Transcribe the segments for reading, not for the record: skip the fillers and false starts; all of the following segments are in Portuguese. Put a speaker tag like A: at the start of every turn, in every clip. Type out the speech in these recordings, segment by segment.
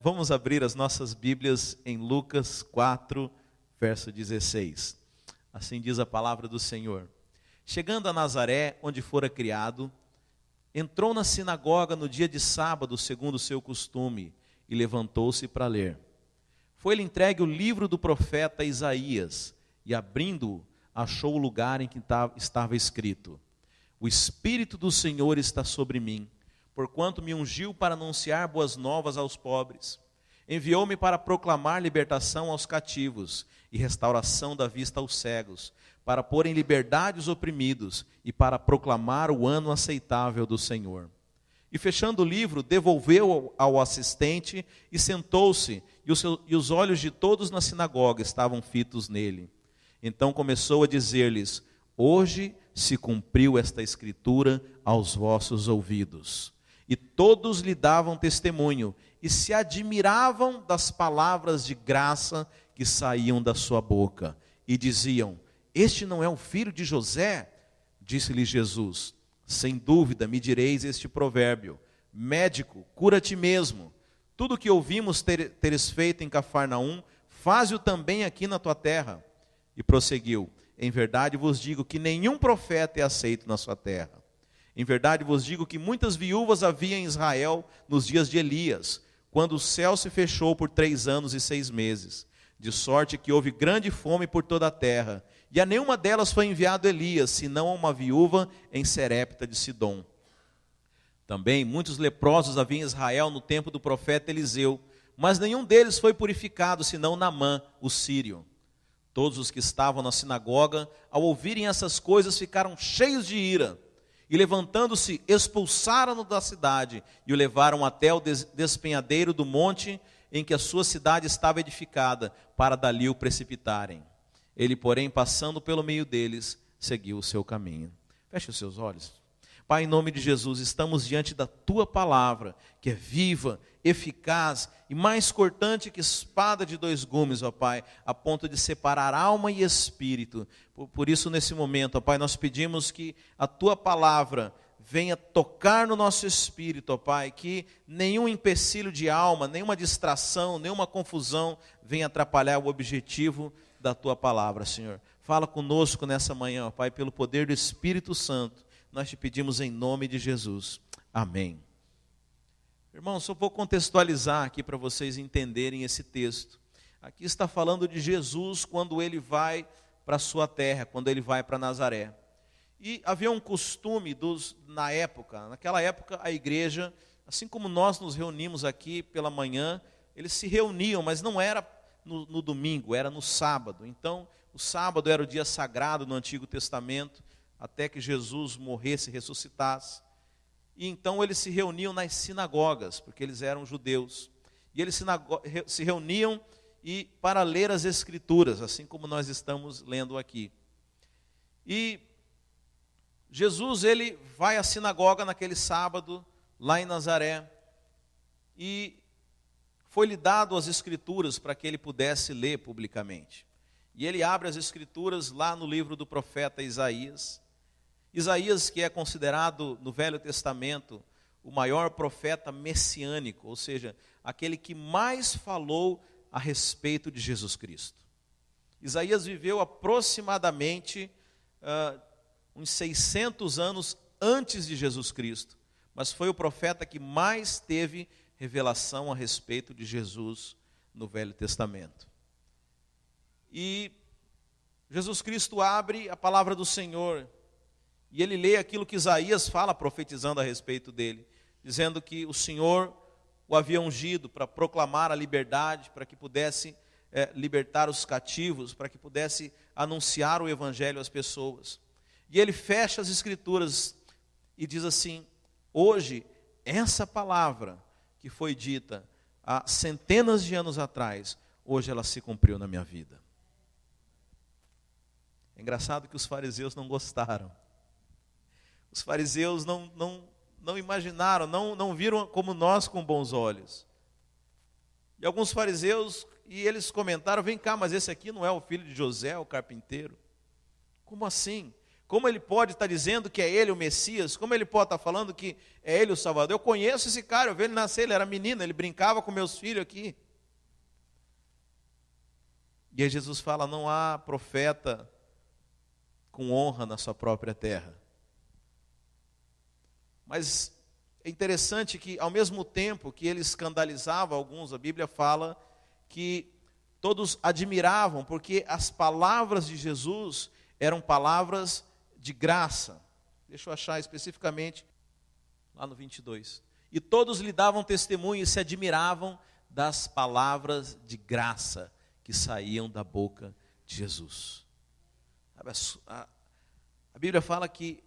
A: Vamos abrir as nossas Bíblias em Lucas 4, verso 16. Assim diz a palavra do Senhor. Chegando a Nazaré, onde fora criado, entrou na sinagoga no dia de sábado, segundo o seu costume, e levantou-se para ler. Foi-lhe entregue o livro do profeta Isaías, e abrindo-o, achou o lugar em que estava escrito: O Espírito do Senhor está sobre mim, porquanto me ungiu para anunciar boas novas aos pobres. Enviou-me para proclamar libertação aos cativos e restauração da vista aos cegos, para pôr em liberdade os oprimidos e para proclamar o ano aceitável do Senhor. E fechando o livro, devolveu ao assistente e sentou-se, e os olhos de todos na sinagoga estavam fitos nele. Então começou a dizer-lhes: Hoje se cumpriu esta escritura aos vossos ouvidos. E todos lhe davam testemunho e se admiravam das palavras de graça que saíam da sua boca. E diziam: Este não é o filho de José? Disse-lhe Jesus: Sem dúvida me direis este provérbio: Médico, cura a ti mesmo. Tudo o que ouvimos teres feito em Cafarnaum, faze-o também aqui na tua terra. E prosseguiu: Em verdade vos digo que nenhum profeta é aceito na sua terra. Em verdade vos digo que muitas viúvas havia em Israel nos dias de Elias, quando o céu se fechou por 3 anos e 6 meses, de sorte que houve grande fome por toda a terra, e a nenhuma delas foi enviado Elias, senão a uma viúva em Serepta de Sidom. Também muitos leprosos havia em Israel no tempo do profeta Eliseu, mas nenhum deles foi purificado, senão Naamã, o sírio. Todos os que estavam na sinagoga, ao ouvirem essas coisas, ficaram cheios de ira, e levantando-se, expulsaram-no da cidade, e o levaram até o despenhadeiro do monte, em que a sua cidade estava edificada, para dali o precipitarem. Ele, porém, passando pelo meio deles, seguiu o seu caminho. Feche os seus olhos. Pai, em nome de Jesus, estamos diante da Tua palavra, que é viva, eficaz e mais cortante que espada de 2 gumes, ó Pai, a ponto de separar alma e espírito. Por isso, nesse momento, ó Pai, nós pedimos que a Tua palavra venha tocar no nosso espírito, ó Pai, que nenhum empecilho de alma, nenhuma distração, nenhuma confusão venha atrapalhar o objetivo da Tua palavra, Senhor. Fala conosco nessa manhã, ó Pai, pelo poder do Espírito Santo. Nós te pedimos em nome de Jesus. Amém. Irmãos, só vou contextualizar aqui para vocês entenderem esse texto. Aqui está falando de Jesus quando ele vai para a sua terra, quando ele vai para Nazaré. E havia um costume naquela época a igreja, assim como nós nos reunimos aqui pela manhã, eles se reuniam, mas não era no domingo, era no sábado. Então, o sábado era o dia sagrado no Antigo Testamento, até que Jesus morresse e ressuscitasse. E então eles se reuniam nas sinagogas, porque eles eram judeus. E eles se reuniam para ler as Escrituras, assim como nós estamos lendo aqui. E Jesus, ele vai à sinagoga naquele sábado, lá em Nazaré, e foi-lhe dado as Escrituras para que ele pudesse ler publicamente. E ele abre as Escrituras lá no livro do profeta Isaías. Isaías, que é considerado no Velho Testamento o maior profeta messiânico, ou seja, aquele que mais falou a respeito de Jesus Cristo. Isaías viveu aproximadamente uns 600 anos antes de Jesus Cristo, mas foi o profeta que mais teve revelação a respeito de Jesus no Velho Testamento. E Jesus Cristo abre a palavra do Senhor, e ele lê aquilo que Isaías fala, profetizando a respeito dele, dizendo que o Senhor o havia ungido para proclamar a liberdade, para que pudesse libertar os cativos, para que pudesse anunciar o evangelho às pessoas. E ele fecha as Escrituras e diz assim: hoje, essa palavra que foi dita há centenas de anos atrás, hoje ela se cumpriu na minha vida. É engraçado que os fariseus não gostaram. Os fariseus não imaginaram, não viram como nós com bons olhos. E alguns fariseus, eles comentaram: vem cá, mas esse aqui não é o filho de José, o carpinteiro? Como assim? Como ele pode estar dizendo que é ele o Messias? Como ele pode estar falando que é ele o Salvador? Eu conheço esse cara, eu vi ele nascer, ele era menino, ele brincava com meus filhos aqui. E aí Jesus fala, não há profeta com honra na sua própria terra. Mas é interessante que, ao mesmo tempo que ele escandalizava alguns, a Bíblia fala que todos admiravam, porque as palavras de Jesus eram palavras de graça. Deixa eu achar especificamente lá no 22. E todos lhe davam testemunho e se admiravam das palavras de graça que saíam da boca de Jesus. A Bíblia fala que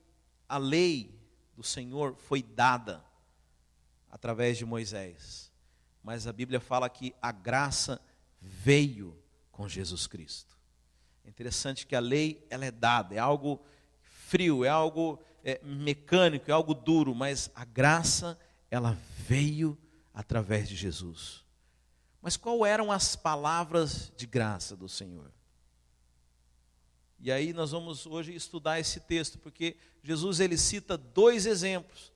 A: a lei do Senhor foi dada através de Moisés, mas a Bíblia fala que a graça veio com Jesus Cristo. É interessante que a lei, ela é dada, é algo frio, é algo mecânico, é algo duro, mas a graça, ela veio através de Jesus. Mas qual eram as palavras de graça do Senhor? E aí nós vamos hoje estudar esse texto, porque Jesus ele cita 2 exemplos.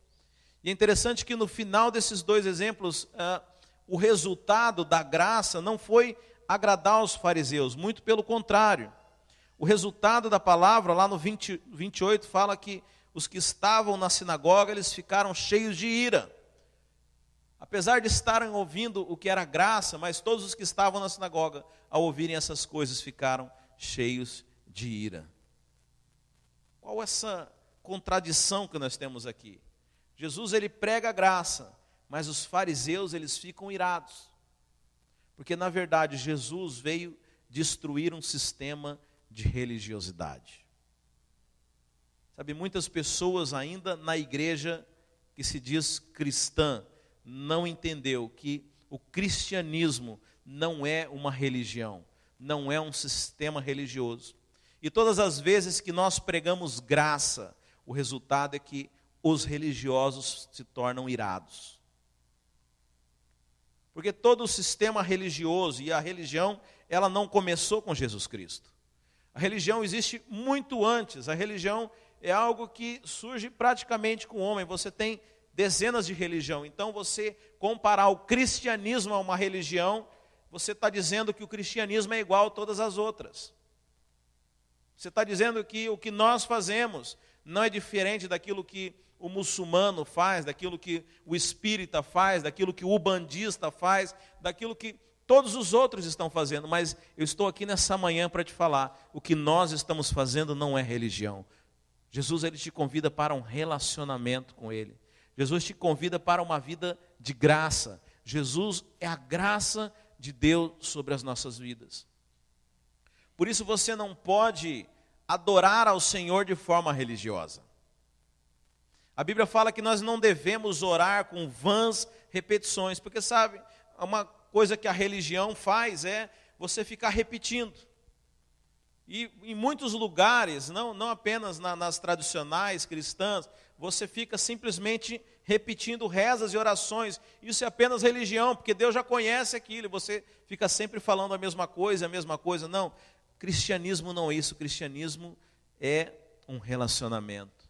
A: E é interessante que no final desses 2 exemplos, o resultado da graça não foi agradar os fariseus, muito pelo contrário. O resultado da palavra, lá no 28, fala que os que estavam na sinagoga, eles ficaram cheios de ira. Apesar de estarem ouvindo o que era graça, mas todos os que estavam na sinagoga, ao ouvirem essas coisas, ficaram cheios de ira. Qual essa contradição que nós temos aqui? Jesus ele prega a graça, mas os fariseus eles ficam irados. Porque na verdade Jesus veio destruir um sistema de religiosidade. Sabe, muitas pessoas ainda na igreja que se diz cristã, não entendeu que o cristianismo não é uma religião, não é um sistema religioso. E todas as vezes que nós pregamos graça, o resultado é que os religiosos se tornam irados. Porque todo o sistema religioso e a religião, ela não começou com Jesus Cristo. A religião existe muito antes, a religião é algo que surge praticamente com o homem. Você tem dezenas de religiões. Então, você comparar o cristianismo a uma religião, você está dizendo que o cristianismo é igual a todas as outras. Você está dizendo que o que nós fazemos não é diferente daquilo que o muçulmano faz, daquilo que o espírita faz, daquilo que o ubandista faz, daquilo que todos os outros estão fazendo. Mas eu estou aqui nessa manhã para te falar, o que nós estamos fazendo não é religião. Jesus ele te convida para um relacionamento com Ele. Jesus te convida para uma vida de graça. Jesus é a graça de Deus sobre as nossas vidas. Por isso você não pode adorar ao Senhor de forma religiosa. A Bíblia fala que nós não devemos orar com vãs repetições, porque sabe, uma coisa que a religião faz é você ficar repetindo. E em muitos lugares, não apenas nas tradicionais cristãs, você fica simplesmente repetindo rezas e orações. Isso é apenas religião, porque Deus já conhece aquilo, e você fica sempre falando a mesma coisa. Não, cristianismo não é isso, cristianismo é um relacionamento.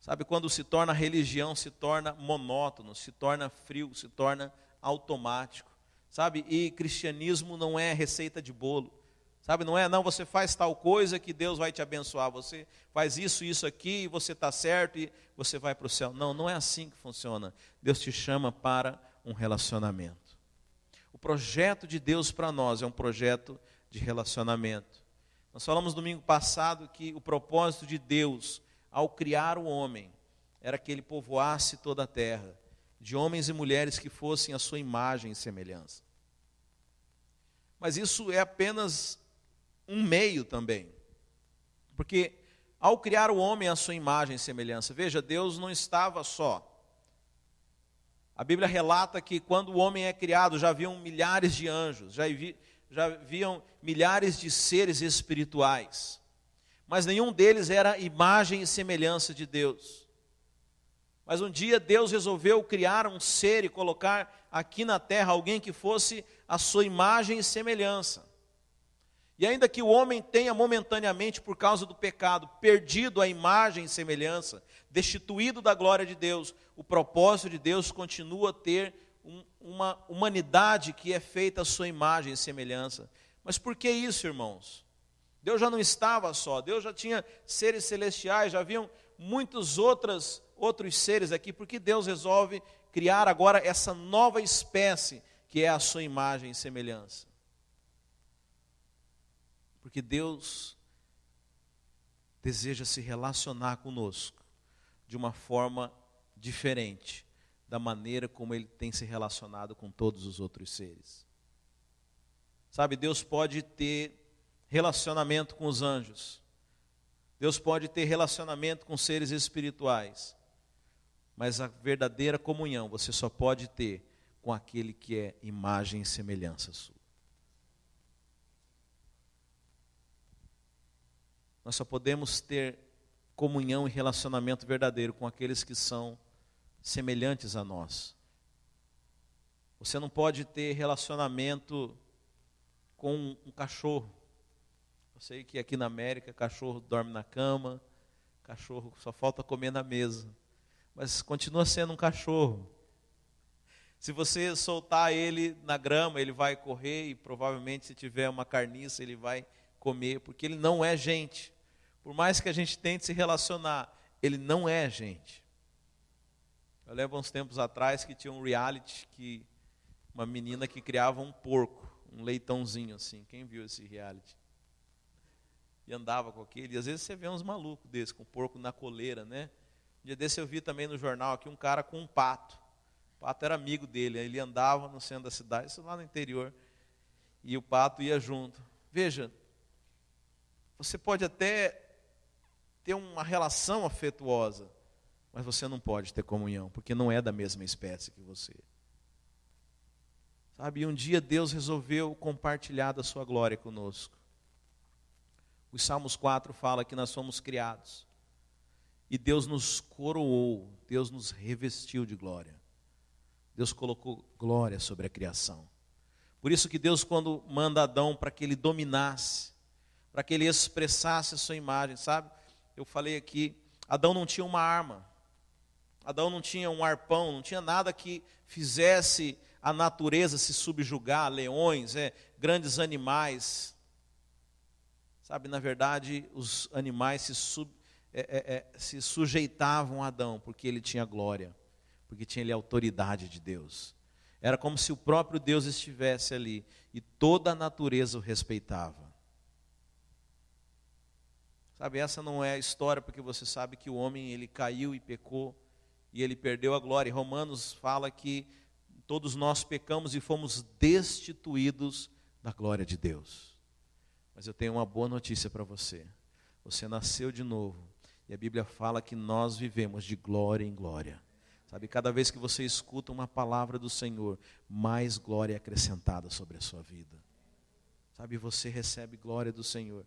A: Sabe, quando se torna religião, se torna monótono, se torna frio, se torna automático. Sabe, e cristianismo não é receita de bolo. Sabe, não, você faz tal coisa que Deus vai te abençoar. Você faz isso aqui, e você está certo e você vai para o céu. Não é assim que funciona. Deus te chama para um relacionamento. O projeto de Deus para nós é um projeto de relacionamento. Nós falamos domingo passado que o propósito de Deus ao criar o homem era que ele povoasse toda a terra, de homens e mulheres que fossem a sua imagem e semelhança. Mas isso é apenas um meio também. Porque ao criar o homem à sua imagem e semelhança, veja, Deus não estava só. A Bíblia relata que quando o homem é criado, já haviam milhares de anjos, já haviam milhares de seres espirituais. Mas nenhum deles era imagem e semelhança de Deus. Mas um dia Deus resolveu criar um ser e colocar aqui na terra alguém que fosse a sua imagem e semelhança. E ainda que o homem tenha momentaneamente, por causa do pecado, perdido a imagem e semelhança, destituído da glória de Deus, o propósito de Deus continua a ter uma humanidade que é feita à sua imagem e semelhança. Mas por que isso, irmãos? Deus já não estava só, Deus já tinha seres celestiais, já haviam muitos outros seres aqui. Por que Deus resolve criar agora essa nova espécie que é a sua imagem e semelhança? Porque Deus deseja se relacionar conosco de uma forma diferente da maneira como Ele tem se relacionado com todos os outros seres. Sabe, Deus pode ter relacionamento com os anjos, Deus pode ter relacionamento com seres espirituais, mas a verdadeira comunhão você só pode ter com aquele que é imagem e semelhança sua. Nós só podemos ter comunhão e relacionamento verdadeiro com aqueles que são semelhantes a nós. Você não pode ter relacionamento com um cachorro. Eu sei que aqui na América, cachorro dorme na cama, cachorro só falta comer na mesa, mas continua sendo um cachorro. Se você soltar ele na grama, ele vai correr e provavelmente se tiver uma carniça ele vai comer, porque ele não é gente. Por mais que a gente tente se relacionar, ele não é gente. Eu lembro uns tempos atrás que tinha um reality, que uma menina que criava um porco, um leitãozinho assim. Quem viu esse reality? E andava com aquele, e às vezes você vê uns malucos desses, com porco na coleira, né? Um dia desse eu vi também no jornal aqui um cara com um pato. O pato era amigo dele, ele andava no centro da cidade, isso lá no interior, e o pato ia junto. Veja, você pode até ter uma relação afetuosa, mas você não pode ter comunhão, porque não é da mesma espécie que você. Sabe, e um dia Deus resolveu compartilhar da sua glória conosco. Os Salmos 4 fala que nós fomos criados, e Deus nos coroou, Deus nos revestiu de glória. Deus colocou glória sobre a criação. Por isso que Deus, quando manda Adão para que ele dominasse, para que ele expressasse a sua imagem, sabe? Eu falei aqui, Adão não tinha uma arma, Adão não tinha um arpão, não tinha nada que fizesse a natureza se subjugar, leões, grandes animais. Sabe, na verdade, os animais se sujeitavam a Adão, porque ele tinha glória, porque tinha ele a autoridade de Deus. Era como se o próprio Deus estivesse ali, e toda a natureza o respeitava. Sabe, essa não é a história, porque você sabe que o homem, ele caiu e pecou, e ele perdeu a glória. E Romanos fala que todos nós pecamos e fomos destituídos da glória de Deus. Mas eu tenho uma boa notícia para você. Você nasceu de novo, e a Bíblia fala que nós vivemos de glória em glória. Sabe, cada vez que você escuta uma palavra do Senhor, mais glória é acrescentada sobre a sua vida. Sabe, você recebe glória do Senhor.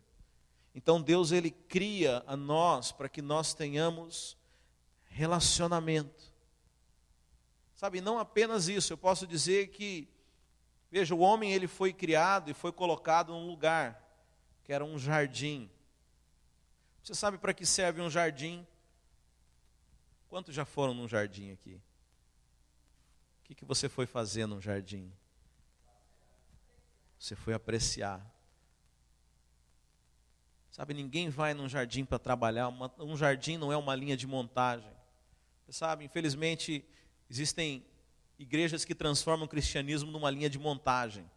A: Então Deus, Ele cria a nós para que nós tenhamos relacionamento. Sabe, não apenas isso, eu posso dizer que, veja, o homem ele foi criado e foi colocado num lugar, que era um jardim. Você sabe para que serve um jardim? Quantos já foram num jardim aqui? O que você foi fazer num jardim? Você foi apreciar. Sabe, ninguém vai num jardim para trabalhar, um jardim não é uma linha de montagem. Você sabe, infelizmente, existem igrejas que transformam o cristianismo numa linha de montagem.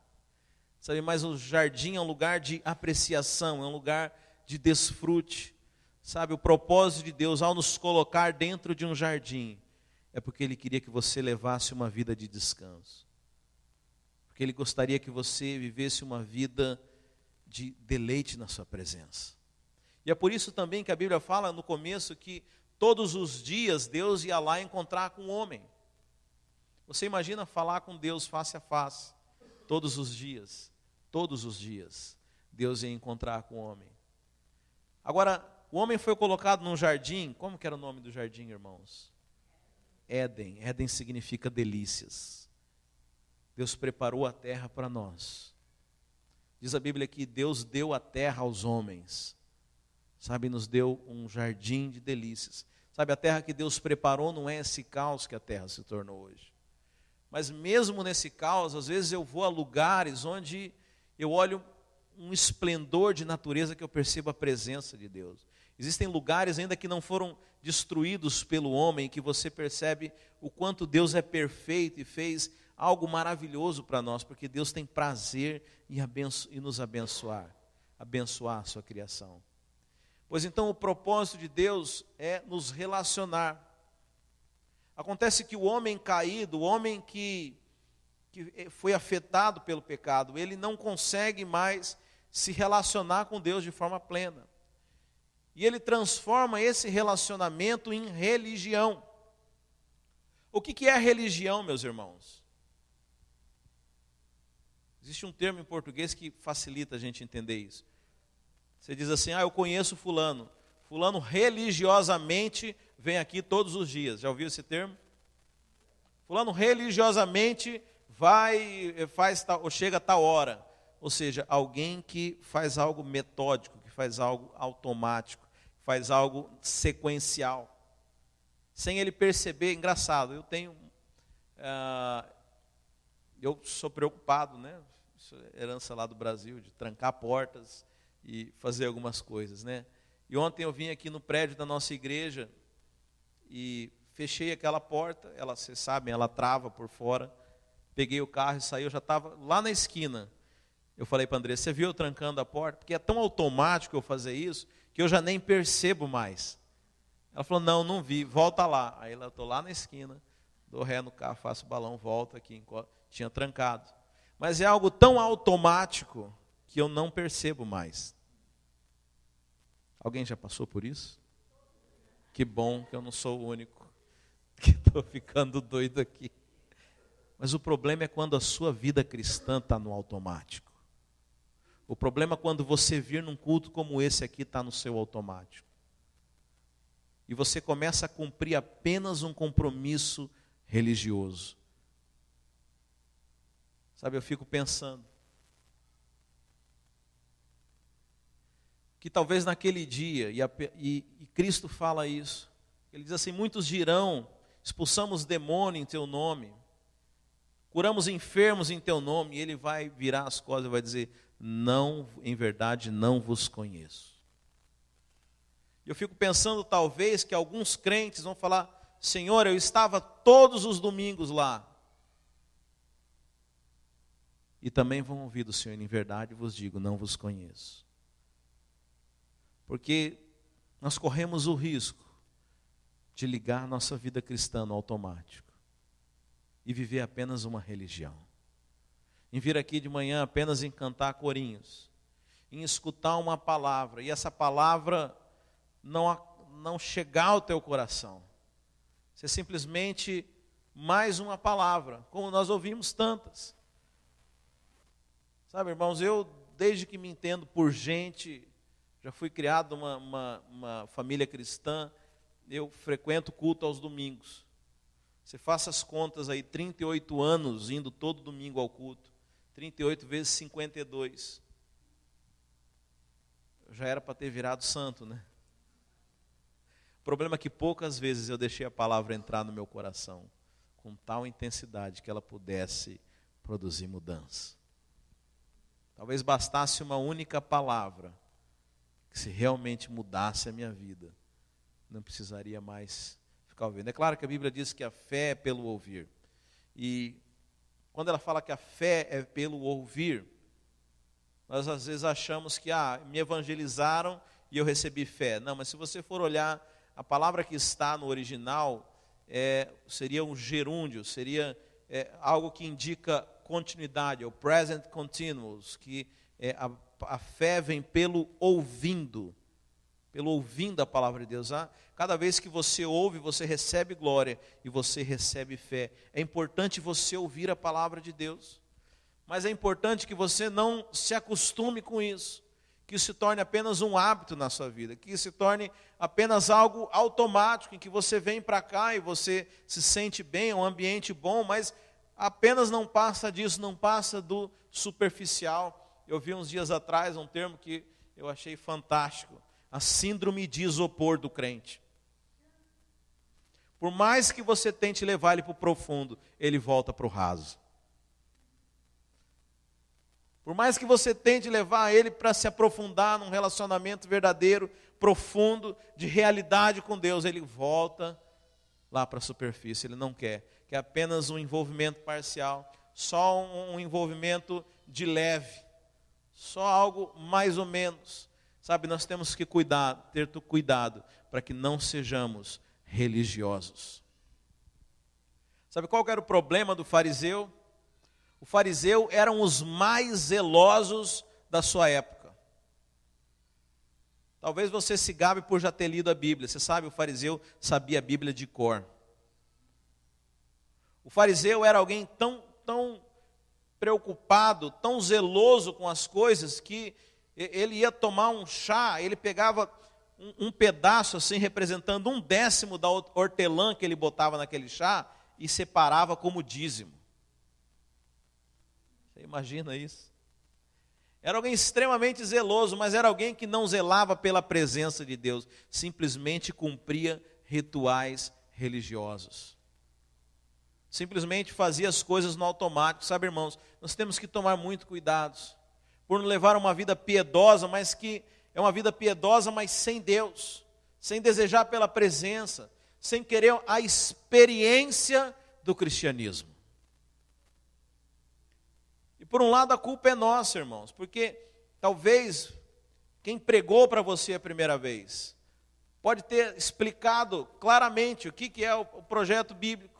A: Sabe, mas o jardim é um lugar de apreciação, é um lugar de desfrute. Sabe, o propósito de Deus ao nos colocar dentro de um jardim, é porque Ele queria que você levasse uma vida de descanso. Porque Ele gostaria que você vivesse uma vida de deleite na sua presença. E é por isso também que a Bíblia fala no começo que todos os dias Deus ia lá encontrar com o homem. Você imagina falar com Deus face a face, todos os dias, Deus ia encontrar com o homem. Agora, o homem foi colocado num jardim, como que era o nome do jardim, irmãos? Éden. Éden significa delícias. Deus preparou a terra para nós. Diz a Bíblia que Deus deu a terra aos homens. Sabe, nos deu um jardim de delícias. Sabe, a terra que Deus preparou não é esse caos que a terra se tornou hoje. Mas mesmo nesse caos, às vezes eu vou a lugares onde eu olho um esplendor de natureza que eu percebo a presença de Deus. Existem lugares ainda que não foram destruídos pelo homem, que você percebe o quanto Deus é perfeito e fez algo maravilhoso para nós, porque Deus tem prazer em nos abençoar a sua criação. Pois então o propósito de Deus é nos relacionar. Acontece que o homem caído, o homem que foi afetado pelo pecado, ele não consegue mais se relacionar com Deus de forma plena. E ele transforma esse relacionamento em religião. O que é religião, meus irmãos? Existe um termo em português que facilita a gente entender isso. Você diz assim, eu conheço fulano. Fulano religiosamente vem aqui todos os dias. Já ouviu esse termo? Fulano religiosamente chega a tal hora. Ou seja, alguém que faz algo metódico, que faz algo automático, que faz algo sequencial. Sem ele perceber, engraçado, eu sou preocupado, né? Isso é herança lá do Brasil, de trancar portas e fazer algumas coisas, né? E ontem eu vim aqui no prédio da nossa igreja e fechei aquela porta, vocês sabem, ela trava por fora. Peguei o carro e saí, eu já estava lá na esquina. Eu falei para a Andressa, você viu eu trancando a porta? Porque é tão automático eu fazer isso, que eu já nem percebo mais. Ela falou, não vi, volta lá. Aí eu estou lá na esquina, dou ré no carro, faço o balão, volto aqui, tinha trancado. Mas é algo tão automático que eu não percebo mais. Alguém já passou por isso? Que bom que eu não sou o único que estou ficando doido aqui. Mas o problema é quando a sua vida cristã está no automático. O problema é quando você vir num culto como esse aqui está no seu automático. E você começa a cumprir apenas um compromisso religioso. Sabe, eu fico pensando que talvez naquele dia, e Cristo fala isso, ele diz assim, muitos dirão, expulsamos demônio em teu nome, curamos enfermos em teu nome, e ele vai virar as costas e vai dizer, não, em verdade, não vos conheço. Eu fico pensando talvez que alguns crentes vão falar, Senhor, eu estava todos os domingos lá. E também vão ouvir do Senhor, em verdade vos digo, não vos conheço. Porque nós corremos o risco de ligar nossa vida cristã no automático e viver apenas uma religião. Em vir aqui de manhã apenas em cantar corinhos, em escutar uma palavra, e essa palavra não chegar ao teu coração. Ser simplesmente mais uma palavra, como nós ouvimos tantas. Sabe, irmãos, eu desde que me entendo por gente, já fui criado numa família cristã, eu frequento culto aos domingos. Você faça as contas aí, 38 anos indo todo domingo ao culto. 38 vezes 52. Eu já era para ter virado santo, né? O problema é que poucas vezes eu deixei a palavra entrar no meu coração com tal intensidade que ela pudesse produzir mudança. Talvez bastasse uma única palavra que, se realmente mudasse a minha vida, não precisaria mais ficar ouvindo. É claro que a Bíblia diz que a fé é pelo ouvir. E quando ela fala que a fé é pelo ouvir, nós às vezes achamos que me evangelizaram e eu recebi fé. Não, mas se você for olhar, a palavra que está no original seria um gerúndio, seria algo que indica continuidade, o present continuous, que a fé vem pelo ouvindo a palavra de Deus. Cada vez que você ouve, você recebe glória e você recebe fé. É importante você ouvir a palavra de Deus, mas é importante que você não se acostume com isso, que isso se torne apenas um hábito na sua vida, que isso se torne apenas algo automático, em que você vem para cá e você se sente bem, é um ambiente bom, mas apenas não passa disso, não passa do superficial, Eu vi uns dias atrás um termo que eu achei fantástico: a síndrome de isopor do crente. Por mais que você tente levar ele para o profundo, ele volta para o raso. Por mais que você tente levar ele para se aprofundar num relacionamento verdadeiro, profundo, de realidade com Deus, ele volta lá para a superfície. Ele não quer apenas um envolvimento parcial, só um envolvimento de leve, só algo mais ou menos. Sabe, nós temos que ter cuidado para que não sejamos religiosos. Sabe qual era o problema do fariseu? O fariseu eram os mais zelosos da sua época. Talvez você se gabe por já ter lido a Bíblia. Você sabe, o fariseu sabia a Bíblia de cor. O fariseu era alguém tão preocupado, tão zeloso com as coisas, que ele ia tomar um chá, ele pegava um pedaço assim, representando 1/10 da hortelã que ele botava naquele chá, e separava como dízimo. Você imagina isso? Era alguém extremamente zeloso, mas era alguém que não zelava pela presença de Deus, simplesmente cumpria rituais religiosos. Simplesmente fazia as coisas no automático. Sabe, irmãos, nós temos que tomar muito cuidado por não levar uma vida piedosa, mas que é uma vida piedosa, mas sem Deus, sem desejar pela presença, sem querer a experiência do cristianismo. E por um lado a culpa é nossa, irmãos, porque talvez quem pregou para você a primeira vez pode ter explicado claramente o que é o projeto bíblico.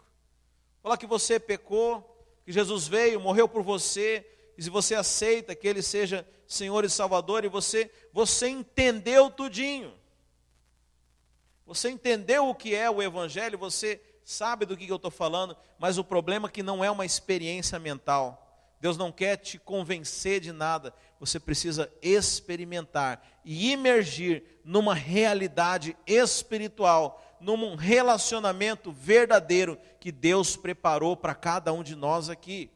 A: Falar que você pecou, que Jesus veio, morreu por você, e se você aceita que Ele seja Senhor e Salvador, e você entendeu tudinho. Você entendeu o que é o Evangelho, você sabe do que eu estou falando, mas o problema é que não é uma experiência mental. Deus não quer te convencer de nada, você precisa experimentar e imergir numa realidade espiritual, num relacionamento verdadeiro que Deus preparou para cada um de nós aqui.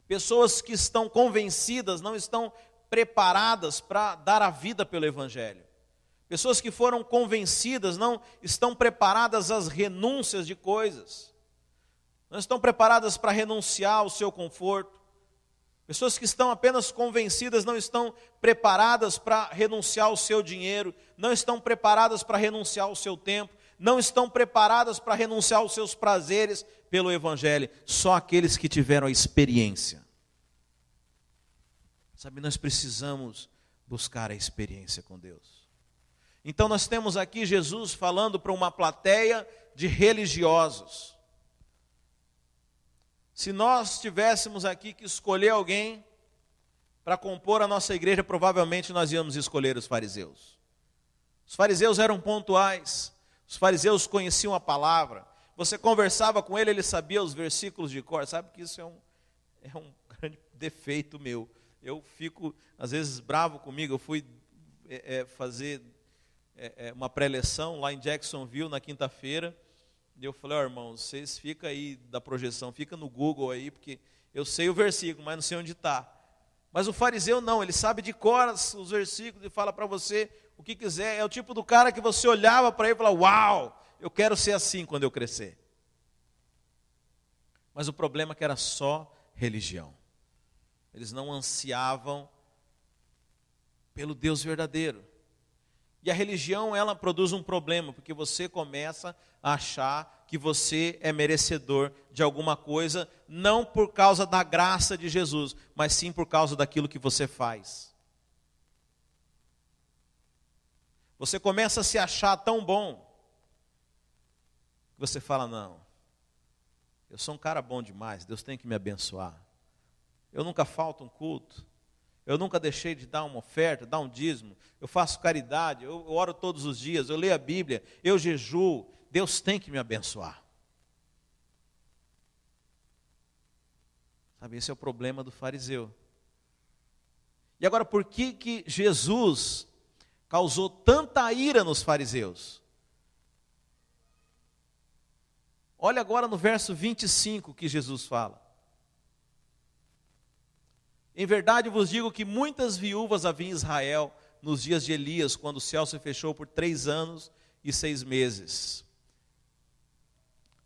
A: Pessoas que estão convencidas não estão preparadas para dar a vida pelo Evangelho. Pessoas que foram convencidas não estão preparadas às renúncias de coisas. Não estão preparadas para renunciar ao seu conforto. Pessoas que estão apenas convencidas não estão preparadas para renunciar ao seu dinheiro, não estão preparadas para renunciar ao seu tempo, não estão preparadas para renunciar aos seus prazeres pelo Evangelho. Só aqueles que tiveram a experiência. Sabe, nós precisamos buscar a experiência com Deus. Então nós temos aqui Jesus falando para uma plateia de religiosos. Se nós tivéssemos aqui que escolher alguém para compor a nossa igreja, provavelmente nós íamos escolher os fariseus. Os fariseus eram pontuais, os fariseus conheciam a palavra. Você conversava com ele sabia os versículos de cor. Sabe que isso é um grande defeito meu. Eu fico, às vezes, bravo comigo. Eu fui fazer uma pré-leção lá em Jacksonville, na quinta-feira. E eu falei, irmãos, vocês ficam aí da projeção, fica no Google aí, porque eu sei o versículo, mas não sei onde está. Mas o fariseu não, ele sabe de cor os versículos e fala para você o que quiser. É o tipo do cara que você olhava para ele e falava, uau, eu quero ser assim quando eu crescer. Mas o problema é que era só religião. Eles não ansiavam pelo Deus verdadeiro. E a religião, ela produz um problema, porque você começa a achar que você é merecedor de alguma coisa, não por causa da graça de Jesus, mas sim por causa daquilo que você faz. Você começa a se achar tão bom, que você fala, não, eu sou um cara bom demais, Deus tem que me abençoar. Eu nunca falto um culto. Eu nunca deixei de dar uma oferta, dar um dízimo. Eu faço caridade, eu oro todos os dias, eu leio a Bíblia, eu jejuo. Deus tem que me abençoar. Sabe, esse é o problema do fariseu. E agora, por que Jesus causou tanta ira nos fariseus? Olha agora no verso 25 que Jesus fala. Em verdade vos digo que muitas viúvas havia em Israel nos dias de Elias, quando o céu se fechou por 3 anos e 6 meses.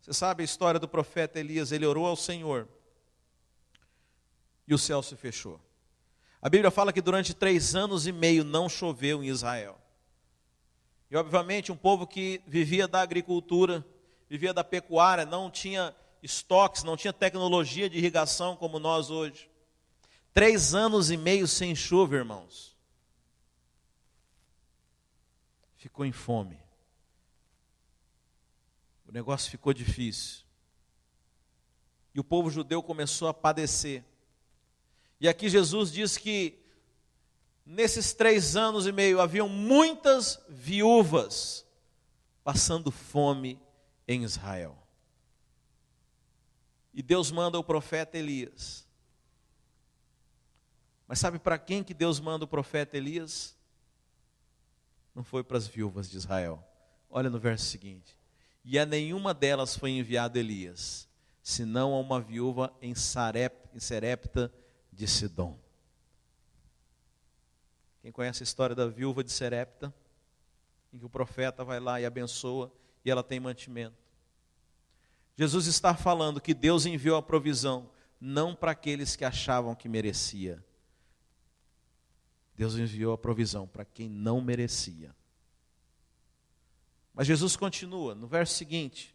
A: Você sabe a história do profeta Elias, ele orou ao Senhor e o céu se fechou. A Bíblia fala que durante 3 anos e meio não choveu em Israel. E obviamente um povo que vivia da agricultura, vivia da pecuária, não tinha estoques, não tinha tecnologia de irrigação como nós hoje. 3 anos e meio sem chuva, irmãos. Ficou em fome. O negócio ficou difícil. E o povo judeu começou a padecer. E aqui Jesus diz que nesses 3 anos e meio haviam muitas viúvas passando fome em Israel. E Deus manda o profeta Elias. Mas sabe para quem que Deus manda o profeta Elias? Não foi para as viúvas de Israel. Olha no verso seguinte. E a nenhuma delas foi enviado Elias, senão a uma viúva em Sarepta de Sidom. Quem conhece a história da viúva de Sarepta? Em que o profeta vai lá e abençoa e ela tem mantimento. Jesus está falando que Deus enviou a provisão, não para aqueles que achavam que merecia. Deus enviou a provisão para quem não merecia. Mas Jesus continua, no verso seguinte,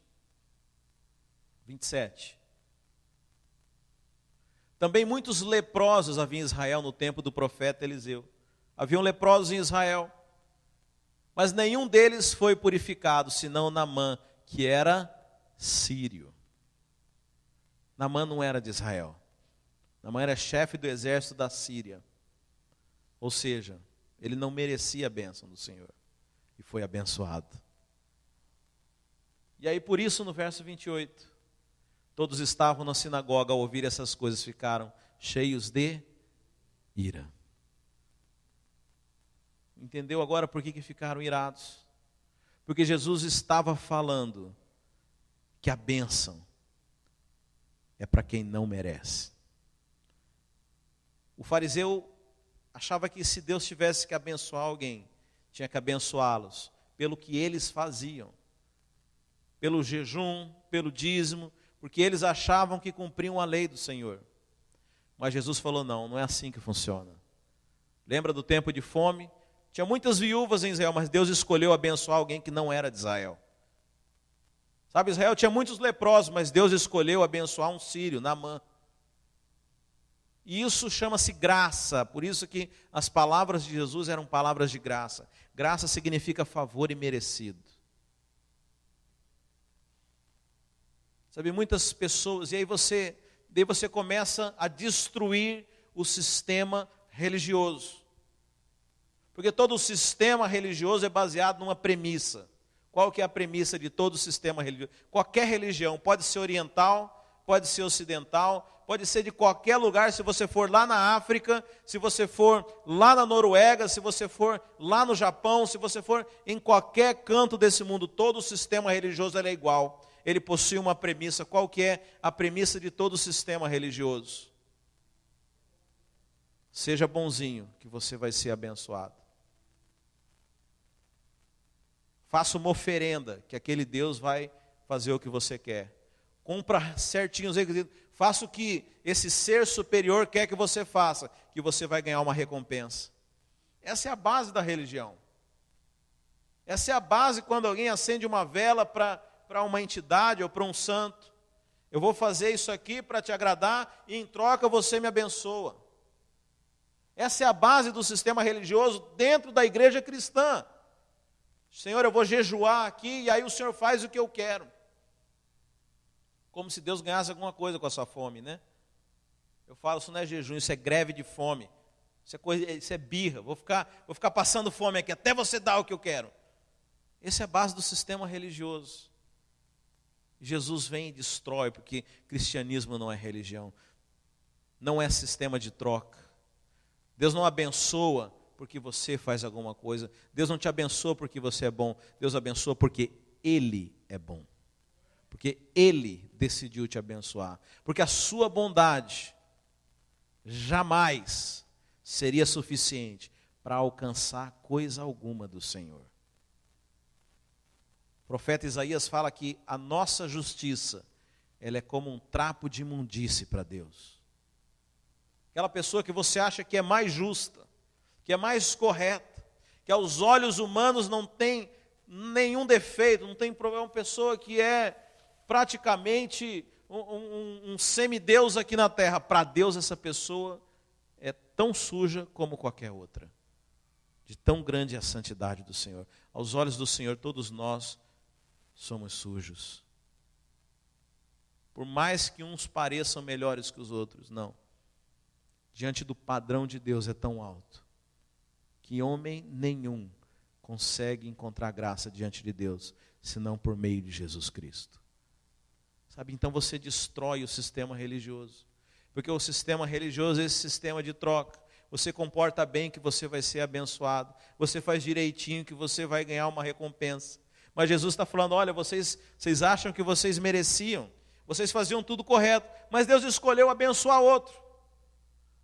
A: 27. Também muitos leprosos havia em Israel no tempo do profeta Eliseu. Haviam leprosos em Israel, mas nenhum deles foi purificado, senão Naamã, que era sírio. Naamã não era de Israel. Naamã era chefe do exército da Síria. Ou seja, ele não merecia a bênção do Senhor. E foi abençoado. E aí por isso no verso 28, todos estavam na sinagoga ao ouvir essas coisas, ficaram cheios de ira. Entendeu agora por que ficaram irados? Porque Jesus estava falando que a bênção é para quem não merece. O fariseu achava que se Deus tivesse que abençoar alguém, tinha que abençoá-los pelo que eles faziam. Pelo jejum, pelo dízimo, porque eles achavam que cumpriam a lei do Senhor. Mas Jesus falou, não é assim que funciona. Lembra do tempo de fome? Tinha muitas viúvas em Israel, mas Deus escolheu abençoar alguém que não era de Israel. Sabe, Israel tinha muitos leprosos, mas Deus escolheu abençoar um sírio, Naamã. E isso chama-se graça, por isso que as palavras de Jesus eram palavras de graça. Graça significa favor imerecido. Sabe, muitas pessoas, e aí você começa a destruir o sistema religioso. Porque todo o sistema religioso é baseado numa premissa. Qual que é a premissa de todo o sistema religioso? Qualquer religião, pode ser oriental, pode ser ocidental, pode ser de qualquer lugar, se você for lá na África, se você for lá na Noruega, se você for lá no Japão, se você for em qualquer canto desse mundo, todo o sistema religioso é igual. Ele possui uma premissa. Qual que é a premissa de todo o sistema religioso? Seja bonzinho, que você vai ser abençoado. Faça uma oferenda, que aquele Deus vai fazer o que você quer. Cumpra certinho os requisitos. Faça o que esse ser superior quer que você faça, que você vai ganhar uma recompensa. Essa é a base da religião. Essa é a base quando alguém acende uma vela para uma entidade ou para um santo. Eu vou fazer isso aqui para te agradar e em troca você me abençoa. Essa é a base do sistema religioso dentro da igreja cristã. Senhor, eu vou jejuar aqui e aí o Senhor faz o que eu quero. Como se Deus ganhasse alguma coisa com a sua fome, né? Eu falo, isso não é jejum, isso é greve de fome. Isso é birra. Vou ficar passando fome aqui até você dar o que eu quero. Essa é a base do sistema religioso. Jesus vem e destrói, porque cristianismo não é religião. Não é sistema de troca. Deus não abençoa porque você faz alguma coisa. Deus não te abençoa porque você é bom. Deus abençoa porque Ele é bom. Porque Ele decidiu te abençoar. Porque a sua bondade jamais seria suficiente para alcançar coisa alguma do Senhor. O profeta Isaías fala que a nossa justiça, ela é como um trapo de imundície para Deus. Aquela pessoa que você acha que é mais justa, que é mais correta, que aos olhos humanos não tem nenhum defeito, não tem problema, uma pessoa que é praticamente um semideus aqui na terra. Para Deus essa pessoa é tão suja como qualquer outra. De tão grande é a santidade do Senhor. Aos olhos do Senhor todos nós somos sujos. Por mais que uns pareçam melhores que os outros, não. Diante do padrão de Deus é tão alto, que homem nenhum consegue encontrar graça diante de Deus, senão por meio de Jesus Cristo. Sabe, então você destrói o sistema religioso, porque o sistema religioso é esse sistema de troca. Você comporta bem que você vai ser abençoado, você faz direitinho que você vai ganhar uma recompensa. Mas Jesus está falando, olha, vocês acham que vocês mereciam, vocês faziam tudo correto, mas Deus escolheu abençoar outro.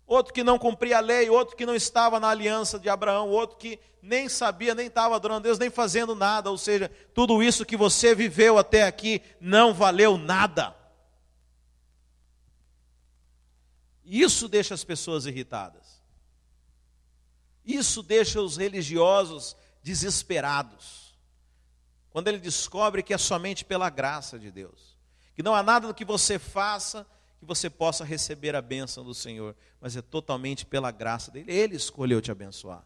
A: Outro que não cumpria a lei, outro que não estava na aliança de Abraão, outro que nem sabia, nem estava adorando Deus, nem fazendo nada. Ou seja, tudo isso que você viveu até aqui não valeu nada. Isso deixa as pessoas irritadas. Isso deixa os religiosos desesperados. Quando ele descobre que é somente pela graça de Deus, que não há nada do que você faça que você possa receber a bênção do Senhor, mas é totalmente pela graça dele. Ele escolheu te abençoar.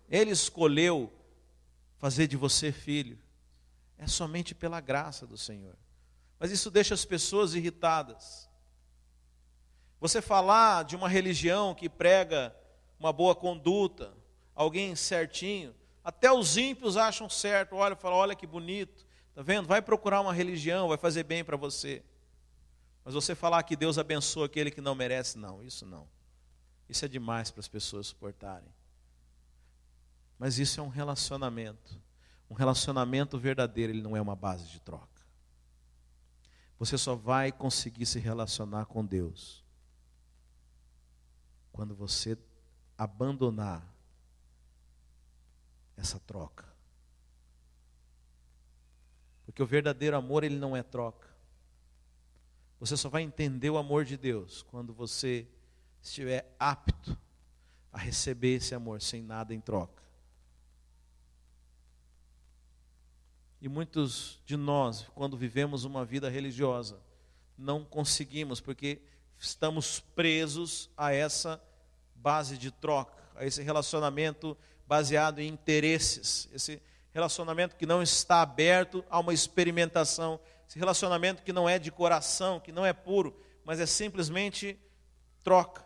A: Ele escolheu fazer de você filho. É somente pela graça do Senhor. Mas isso deixa as pessoas irritadas. Você falar de uma religião que prega uma boa conduta, alguém certinho, até os ímpios acham certo. Olha, falam, olha que bonito, tá vendo? Vai procurar uma religião, vai fazer bem para você. Mas você falar que Deus abençoa aquele que não merece, não, isso não. Isso é demais para as pessoas suportarem. Mas isso é um relacionamento. Um relacionamento verdadeiro, ele não é uma base de troca. Você só vai conseguir se relacionar com Deus quando você abandonar essa troca. Porque o verdadeiro amor, ele não é troca. Você só vai entender o amor de Deus quando você estiver apto a receber esse amor sem nada em troca. E muitos de nós, quando vivemos uma vida religiosa, não conseguimos, porque estamos presos a essa base de troca, a esse relacionamento baseado em interesses, esse relacionamento que não está aberto a uma experimentação, esse relacionamento que não é de coração, que não é puro, mas é simplesmente troca.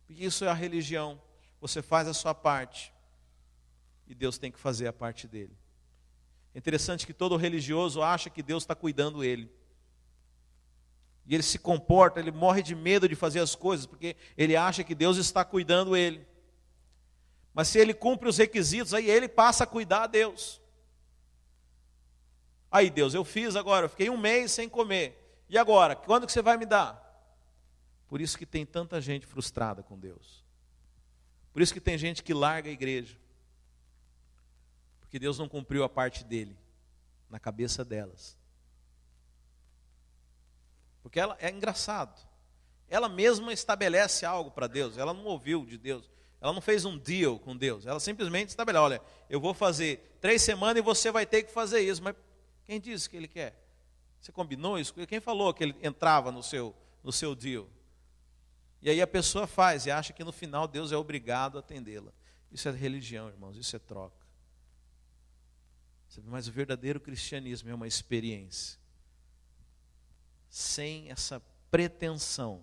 A: Porque isso é a religião. Você faz a sua parte e Deus tem que fazer a parte dele. É interessante que todo religioso acha que Deus está cuidando dele. E ele se comporta, ele morre de medo de fazer as coisas, porque ele acha que Deus está cuidando dele. Mas se ele cumpre os requisitos, aí ele passa a cuidar a Deus. Aí Deus, eu fiz agora, eu fiquei 1 mês sem comer. E agora, quando que você vai me dar? Por isso que tem tanta gente frustrada com Deus. Por isso que tem gente que larga a igreja. Porque Deus não cumpriu a parte dele, na cabeça delas. Porque ela é engraçado. Ela mesma estabelece algo para Deus, ela não ouviu de Deus. Ela não fez um deal com Deus, ela simplesmente estabeleceu, olha, eu vou fazer 3 semanas e você vai ter que fazer isso. Mas quem disse que ele quer? Você combinou isso? Quem falou que ele entrava no seu deal? E aí a pessoa faz e acha que no final Deus é obrigado a atendê-la. Isso é religião, irmãos, isso é troca. Mas o verdadeiro cristianismo é uma experiência. Sem essa pretensão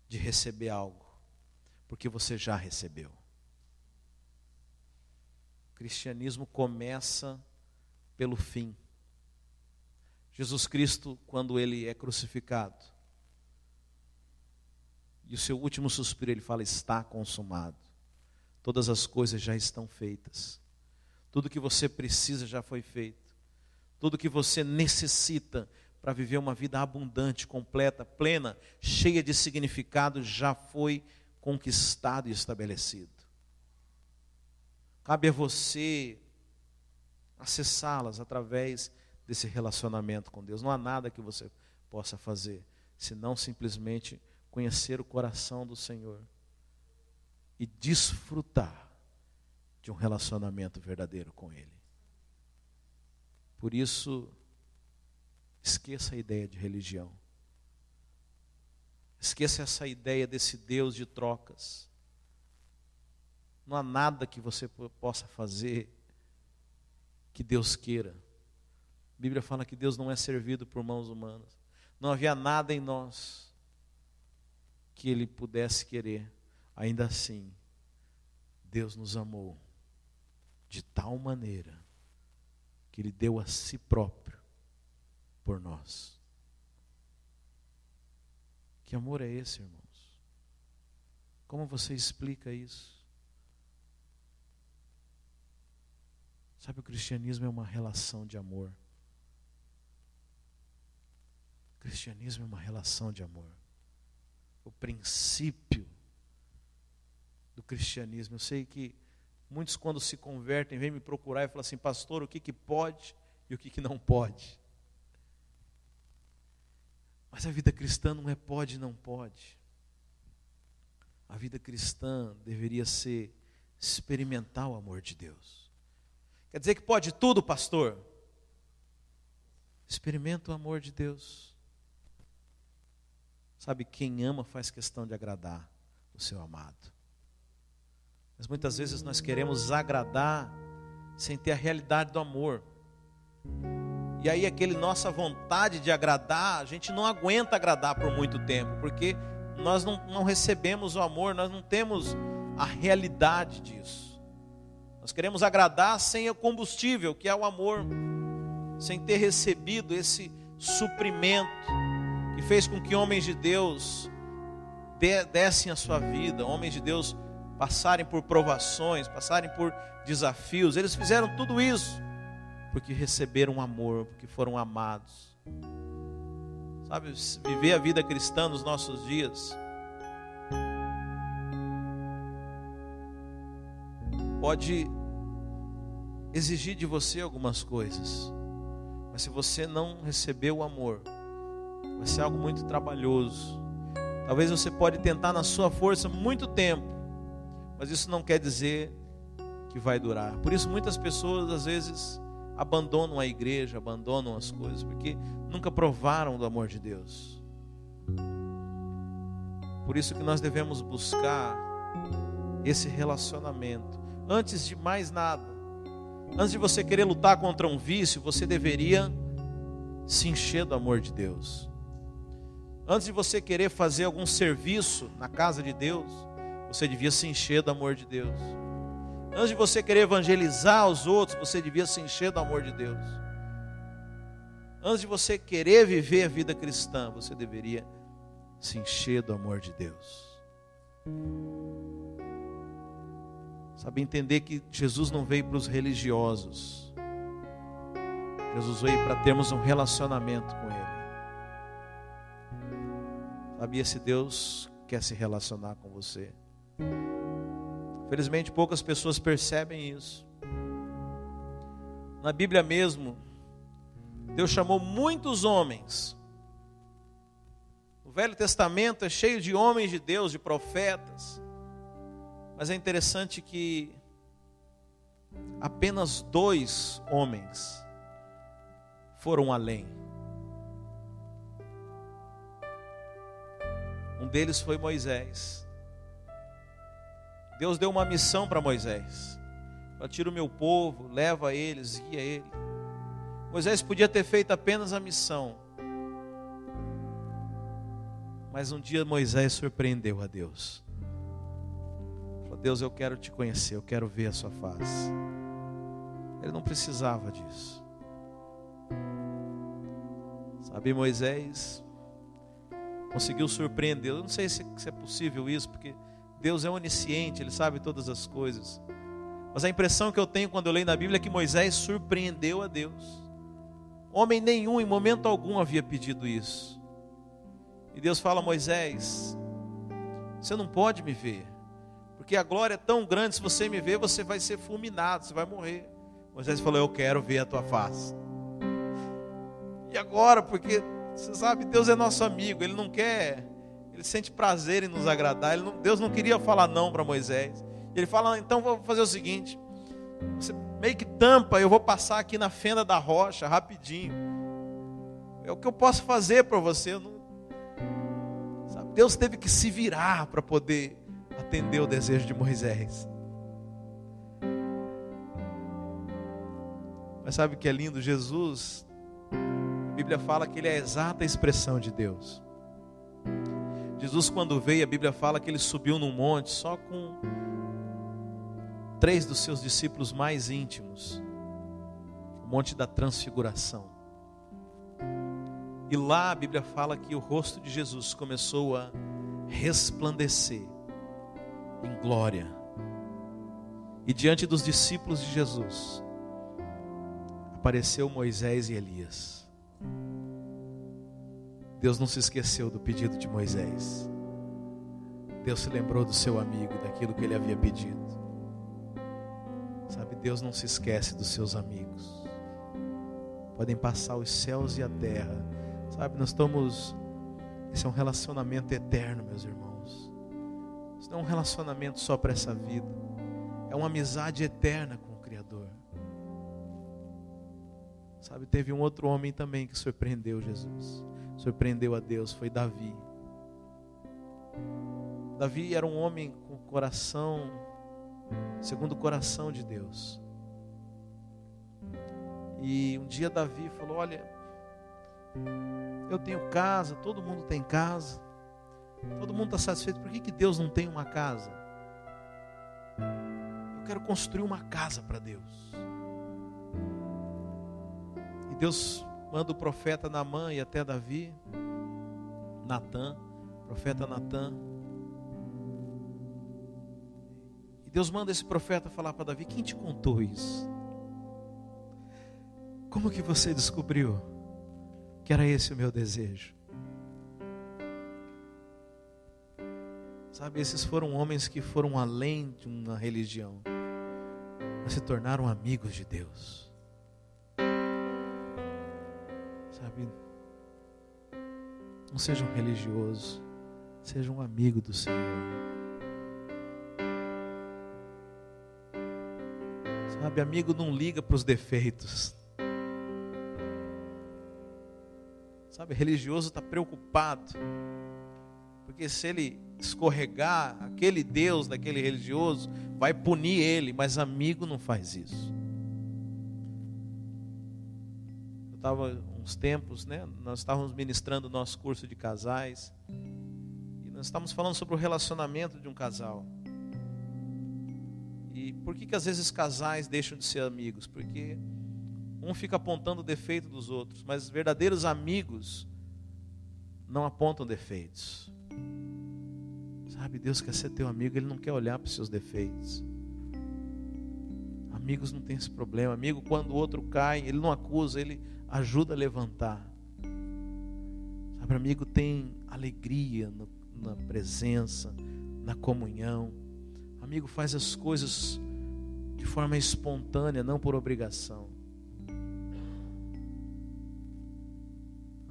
A: de receber algo, porque você já recebeu. O cristianismo começa pelo fim. Jesus Cristo, quando ele é crucificado, e o seu último suspiro, ele fala, está consumado. Todas as coisas já estão feitas. Tudo que você precisa já foi feito. Tudo que você necessita para viver uma vida abundante, completa, plena, cheia de significado, já foi conquistado e estabelecido. Cabe a você acessá-las através desse relacionamento com Deus. Não há nada que você possa fazer, senão simplesmente conhecer o coração do Senhor e desfrutar de um relacionamento verdadeiro com Ele. Por isso, esqueça a ideia de religião. Esqueça essa ideia desse Deus de trocas. Não há nada que você possa fazer que Deus queira. A Bíblia fala que Deus não é servido por mãos humanas. Não havia nada em nós que Ele pudesse querer. Ainda assim, Deus nos amou de tal maneira que Ele deu a si próprio por nós. Que amor é esse, irmãos? Como você explica isso? Sabe, o cristianismo é uma relação de amor. O cristianismo é uma relação de amor. O princípio do cristianismo. Eu sei que muitos, quando se convertem, vêm me procurar e falam assim: pastor, o que pode e o que não pode? Mas a vida cristã não é pode e não pode. A vida cristã deveria ser experimentar o amor de Deus. Quer dizer que pode tudo, pastor? Experimenta o amor de Deus. Sabe, quem ama faz questão de agradar o seu amado. Mas muitas vezes nós queremos agradar sem ter a realidade do amor. E aí aquele nossa vontade de agradar, a gente não aguenta agradar por muito tempo, porque nós não recebemos o amor, nós não temos a realidade disso. Nós queremos agradar sem o combustível, que é o amor, sem ter recebido esse suprimento que fez com que homens de Deus dessem a sua vida, homens de Deus passarem por provações, passarem por desafios. Eles fizeram tudo isso porque receberam amor, porque foram amados. Sabe, viver a vida cristã nos nossos dias pode exigir de você algumas coisas, mas se você não receber o amor, vai ser algo muito trabalhoso. Talvez você pode tentar na sua força muito tempo, mas isso não quer dizer que vai durar. Por isso muitas pessoas às vezes abandonam a igreja, abandonam as coisas, porque nunca provaram do amor de Deus. Por isso que nós devemos buscar esse relacionamento. Antes de mais nada, antes de você querer lutar contra um vício, você deveria se encher do amor de Deus. Antes de você querer fazer algum serviço na casa de Deus, você devia se encher do amor de Deus. Antes de você querer evangelizar os outros, você devia se encher do amor de Deus. Antes de você querer viver a vida cristã, você deveria se encher do amor de Deus. Sabe, entender que Jesus não veio para os religiosos. Jesus veio para termos um relacionamento com Ele. Sabe, esse Deus quer se relacionar com você. Felizmente poucas pessoas percebem isso. Na Bíblia mesmo, Deus chamou muitos homens. O Velho Testamento é cheio de homens de Deus, de profetas. Mas é interessante que apenas 2 homens foram além. Um deles foi Moisés. Deus deu uma missão para Moisés: tira o meu povo, leva eles, guia ele. Moisés podia ter feito apenas a missão, mas um dia Moisés surpreendeu a Deus. Falou: Deus, eu quero te conhecer, eu quero ver a sua face. Ele não precisava disso. Sabe, Moisés conseguiu surpreender. Eu não sei se é possível isso, porque Deus é onisciente, Ele sabe todas as coisas. Mas a impressão que eu tenho quando eu leio na Bíblia é que Moisés surpreendeu a Deus. Homem nenhum, em momento algum, havia pedido isso. E Deus fala a Moisés: você não pode me ver, porque a glória é tão grande, se você me ver, você vai ser fulminado, você vai morrer. Moisés falou: eu quero ver a tua face. E agora, porque você sabe, Deus é nosso amigo, Ele não quer, Ele sente prazer em nos agradar. Deus não queria falar não para Moisés. Ele fala: então vou fazer o seguinte, você meio que tampa, eu vou passar aqui na fenda da rocha, rapidinho. É o que eu posso fazer para você. Sabe, Deus teve que se virar para poder atender o desejo de Moisés. Mas sabe o que é lindo? Jesus, a Bíblia fala que Ele é a exata expressão de Deus. Jesus, quando veio, a Bíblia fala que Ele subiu num monte só com 3 dos seus discípulos mais íntimos, o Monte da Transfiguração. E lá a Bíblia fala que o rosto de Jesus começou a resplandecer em glória. E diante dos discípulos de Jesus apareceu Moisés e Elias. Deus não se esqueceu do pedido de Moisés. Deus se lembrou do seu amigo, daquilo que ele havia pedido. Sabe, Deus não se esquece dos seus amigos. Podem passar os céus e a terra. Sabe, esse é um relacionamento eterno, meus irmãos. Isso não é um relacionamento só para essa vida. É uma amizade eterna com o Criador. Sabe, teve um outro homem também que surpreendeu Jesus. Surpreendeu a Deus, foi Davi. Davi era um homem com coração, segundo o coração de Deus. E um dia Davi falou: olha, eu tenho casa, todo mundo tem casa, todo mundo está satisfeito, por que Deus não tem uma casa? Eu quero construir uma casa para Deus. E Deus manda o profeta Naamã e até Davi, profeta Natã. E Deus manda esse profeta falar para Davi: quem te contou isso? Como que você descobriu que era esse o meu desejo? Sabe, esses foram homens que foram além de uma religião, mas se tornaram amigos de Deus. Sabe, não seja um religioso, seja um amigo do Senhor. Sabe, amigo não liga para os defeitos. Sabe, religioso está preocupado, porque se ele escorregar, aquele Deus daquele religioso vai punir ele, mas amigo não faz isso. Eu estava uns tempos, nós estávamos ministrando o nosso curso de casais, e nós estávamos falando sobre o relacionamento de um casal. E por que às vezes casais deixam de ser amigos? Porque um fica apontando o defeito dos outros, mas verdadeiros amigos não apontam defeitos. Sabe, Deus quer ser teu amigo, Ele não quer olhar para os seus defeitos. Amigos não tem esse problema. Amigo, quando o outro cai, ele não acusa, ele ajuda a levantar. Sabe, amigo tem alegria na presença, na comunhão. Amigo faz as coisas de forma espontânea, não por obrigação.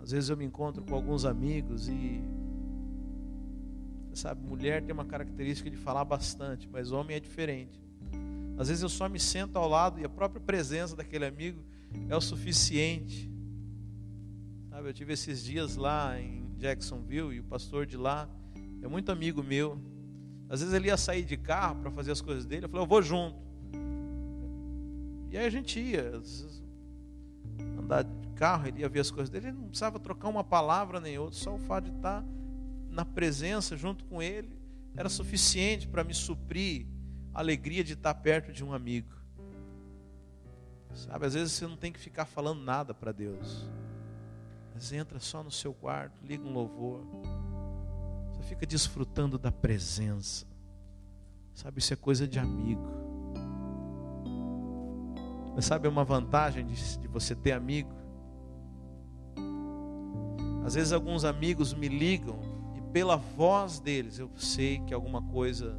A: Às vezes eu me encontro com alguns amigos e, sabe, mulher tem uma característica de falar bastante, mas homem é diferente. Às vezes eu só me sento ao lado e a própria presença daquele amigo é o suficiente. Sabe, eu tive esses dias lá em Jacksonville e o pastor de lá é muito amigo meu. Às vezes ele ia sair de carro para fazer as coisas dele, eu falei: eu vou junto. E aí a gente ia andar de carro, ele ia ver as coisas dele, ele não precisava trocar uma palavra nem outra, só o fato de estar na presença junto com ele era suficiente para me suprir a alegria de estar perto de um amigo. Sabe, às vezes você não tem que ficar falando nada para Deus, mas entra só no seu quarto, liga um louvor, você fica desfrutando da presença. Sabe, isso é coisa de amigo. Mas sabe uma vantagem de você ter amigo? Às vezes alguns amigos me ligam e pela voz deles eu sei que alguma coisa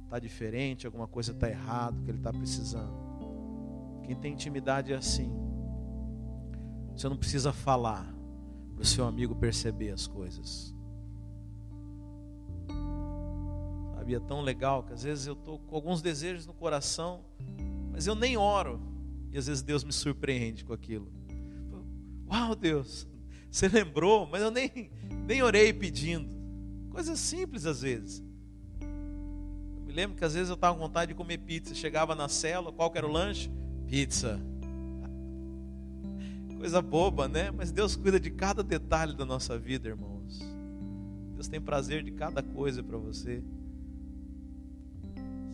A: está diferente, alguma coisa está errado, que ele está precisando. Quem tem intimidade é assim. Você não precisa falar para o seu amigo perceber as coisas. Sabe, é tão legal que às vezes eu estou com alguns desejos no coração, mas eu nem oro. E às vezes Deus me surpreende com aquilo. Uau, Deus, você lembrou, mas eu nem orei pedindo. Coisas simples às vezes. Eu me lembro que às vezes eu estava com vontade de comer pizza. Chegava na célula, qual que era o lanche? Pizza. Coisa boba, né? Mas Deus cuida de cada detalhe da nossa vida, irmãos. Deus tem prazer de cada coisa para você.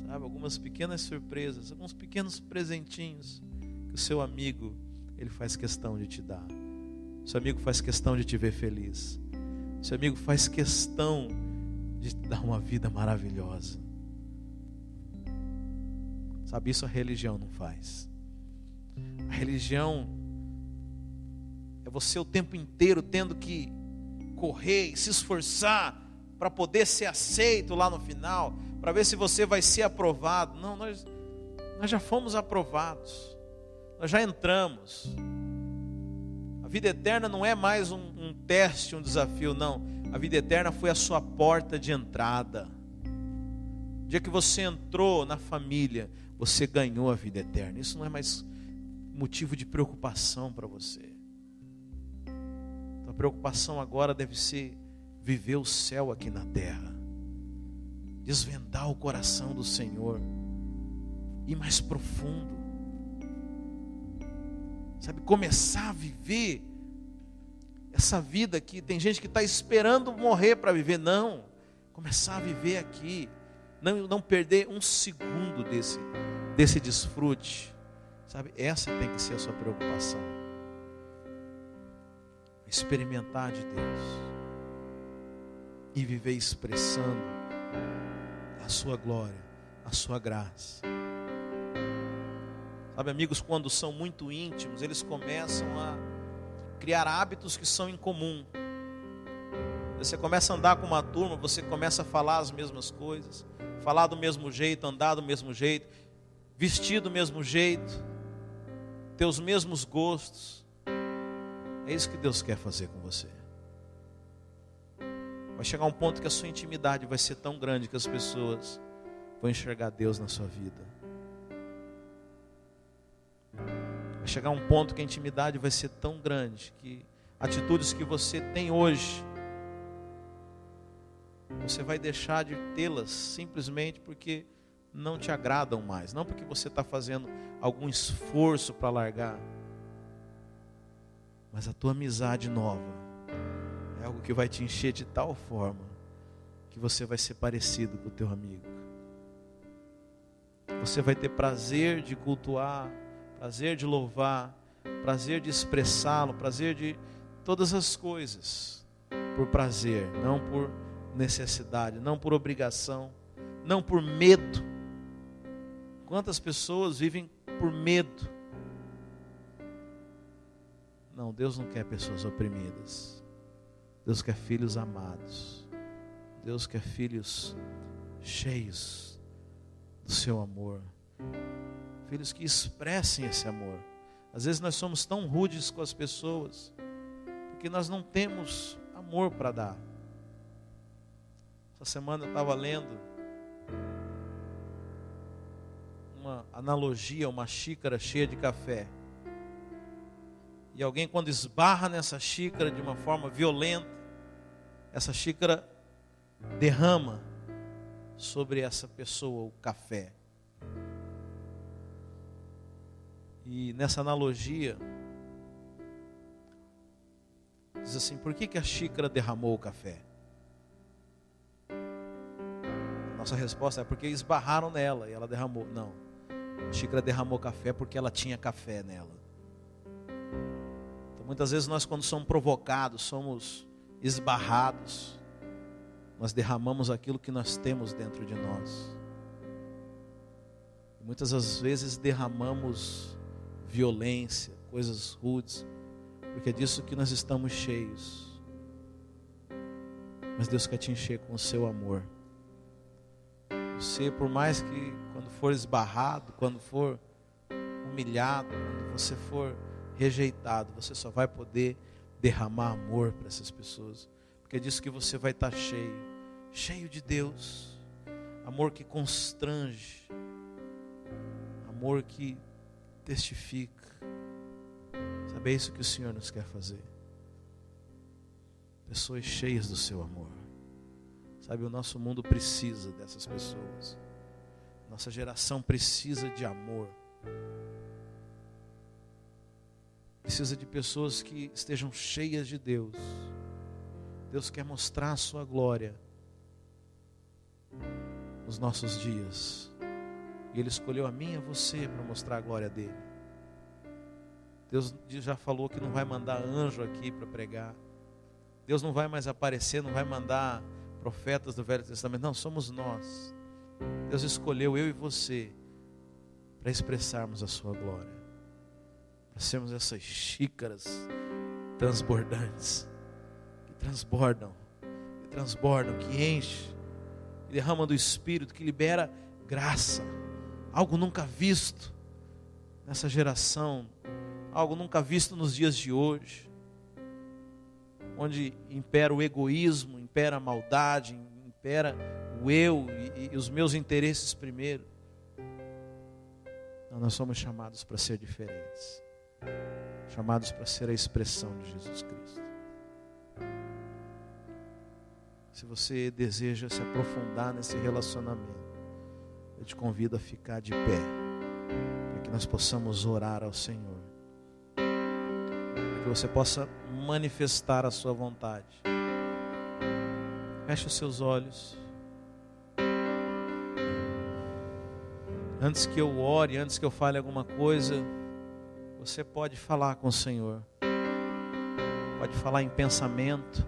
A: Sabe, algumas pequenas surpresas, alguns pequenos presentinhos que o seu amigo, ele faz questão de te dar. Seu amigo faz questão de te ver feliz. Seu amigo faz questão de te dar uma vida maravilhosa. Sabe, isso a religião não faz. A religião é você o tempo inteiro tendo que correr e se esforçar para poder ser aceito lá no final, para ver se você vai ser aprovado. Não, nós já fomos aprovados. Nós já entramos. A vida eterna não é mais um teste, um desafio, não. A vida eterna foi a sua porta de entrada. O dia que você entrou na família, você ganhou a vida eterna. Isso não é mais motivo de preocupação para você. A preocupação agora deve ser viver o céu aqui na terra, desvendar o coração do Senhor, ir mais profundo, sabe, começar a viver essa vida aqui. Tem gente que está esperando morrer para viver. Não, começar a viver aqui, não perder um segundo desse desfrute, sabe, essa tem que ser a sua preocupação. Experimentar de Deus e viver expressando a sua glória, a sua graça. Sabe, amigos, quando são muito íntimos, eles começam a criar hábitos que são incomum. Você começa a andar com uma turma, você começa a falar as mesmas coisas, falar do mesmo jeito, andar do mesmo jeito, vestir do mesmo jeito, ter os mesmos gostos. É isso que Deus quer fazer com você. Vai chegar um ponto que a sua intimidade vai ser tão grande que as pessoas vão enxergar Deus na sua vida. Vai chegar um ponto que a intimidade vai ser tão grande que atitudes que você tem hoje, você vai deixar de tê-las simplesmente porque não te agradam mais. Não porque você está fazendo algum esforço para largar. Mas a tua amizade nova é algo que vai te encher de tal forma que você vai ser parecido com o teu amigo. Você vai ter prazer de cultuar, prazer de louvar, prazer de expressá-lo, prazer de todas as coisas por prazer, não por necessidade, não por obrigação, não por medo. Quantas pessoas vivem por medo? Não, Deus não quer pessoas oprimidas. Deus quer filhos amados. Deus quer filhos cheios do seu amor. Filhos que expressem esse amor. Às vezes nós somos tão rudes com as pessoas porque nós não temos amor para dar. Essa semana eu estava lendo uma analogia, uma xícara cheia de café. E alguém, quando esbarra nessa xícara de uma forma violenta, essa xícara derrama sobre essa pessoa o café. E nessa analogia, diz assim: por que a xícara derramou o café? A nossa resposta é porque esbarraram nela e ela derramou. Não, a xícara derramou café porque ela tinha café nela. Muitas vezes nós, quando somos provocados, somos esbarrados, nós derramamos aquilo que nós temos dentro de nós. Muitas das vezes derramamos violência, coisas rudes, porque é disso que nós estamos cheios. Mas Deus quer te encher com o seu amor. Você, por mais que quando for esbarrado, quando for humilhado, quando você for rejeitado, você só vai poder derramar amor para essas pessoas, porque é disso que você vai estar cheio de Deus, amor que constrange, amor que testifica. Sabe, é isso que o Senhor nos quer fazer. Pessoas cheias do seu amor. Sabe, o nosso mundo precisa dessas pessoas. Nossa geração precisa de amor. Precisa de pessoas que estejam cheias de Deus. Deus quer mostrar a sua glória nos nossos dias. E Ele escolheu a mim e a você para mostrar a glória dEle. Deus já falou que não vai mandar anjo aqui para pregar. Deus não vai mais aparecer, não vai mandar profetas do Velho Testamento. Não, somos nós. Deus escolheu eu e você para expressarmos a sua glória, para sermos essas xícaras transbordantes, que transbordam, que enchem, que derramam do Espírito, que libera graça, algo nunca visto nessa geração, algo nunca visto nos dias de hoje, onde impera o egoísmo, impera a maldade, impera o eu e os meus interesses primeiro. Não, nós somos chamados para ser diferentes, chamados para ser a expressão de Jesus Cristo. Se você deseja se aprofundar nesse relacionamento, eu te convido a ficar de pé, para que nós possamos orar ao Senhor, para que você possa manifestar a sua vontade. Feche os seus olhos. Antes que eu ore, antes que eu fale alguma coisa, você pode falar com o Senhor. Pode falar em pensamento.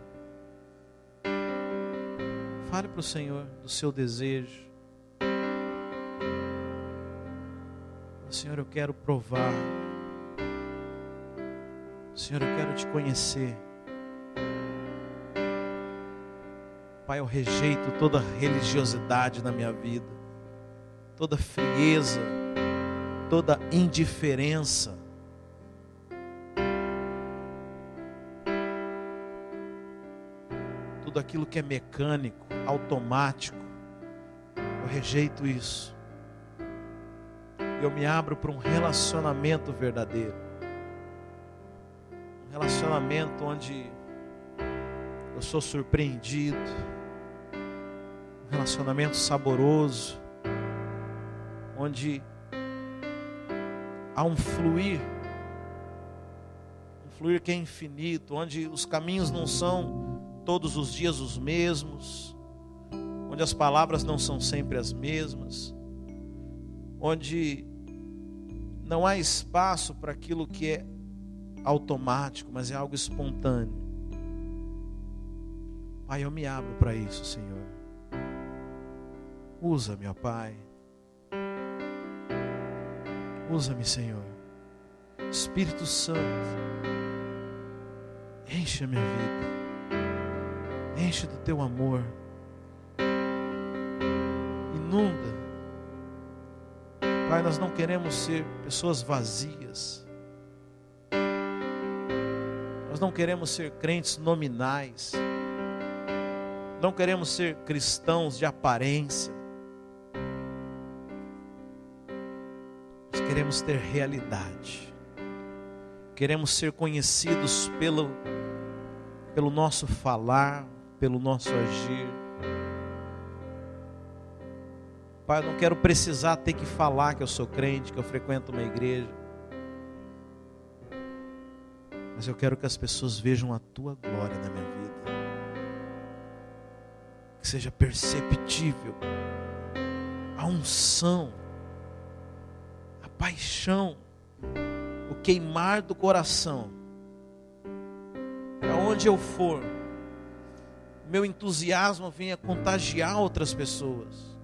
A: Fale para o Senhor do seu desejo. Senhor, eu quero provar. Senhor, eu quero te conhecer. Pai, eu rejeito toda religiosidade na minha vida, toda frieza, toda indiferença. Tudo aquilo que é mecânico, automático, eu rejeito isso. Eu me abro para um relacionamento verdadeiro. Um relacionamento onde eu sou surpreendido. Um relacionamento saboroso, onde há um fluir que é infinito, onde os caminhos não são todos os dias os mesmos, onde as palavras não são sempre as mesmas, onde não há espaço para aquilo que é automático, mas é algo espontâneo. Pai, eu me abro para isso, Senhor. Usa-me, ó Pai. Usa-me, Senhor. Espírito Santo, enche a minha vida. Enche do teu amor. Inunda. Pai, nós não queremos ser pessoas vazias. Nós não queremos ser crentes nominais. Não queremos ser cristãos de aparência. Nós queremos ter realidade. Queremos ser conhecidos pelo nosso falar, pelo nosso agir. Pai, eu não quero precisar ter que falar que eu sou crente, que eu frequento uma igreja. Mas eu quero que as pessoas vejam a tua glória na minha vida. Que seja perceptível a unção, a paixão, o queimar do coração. Aonde eu for, meu entusiasmo venha contagiar outras pessoas.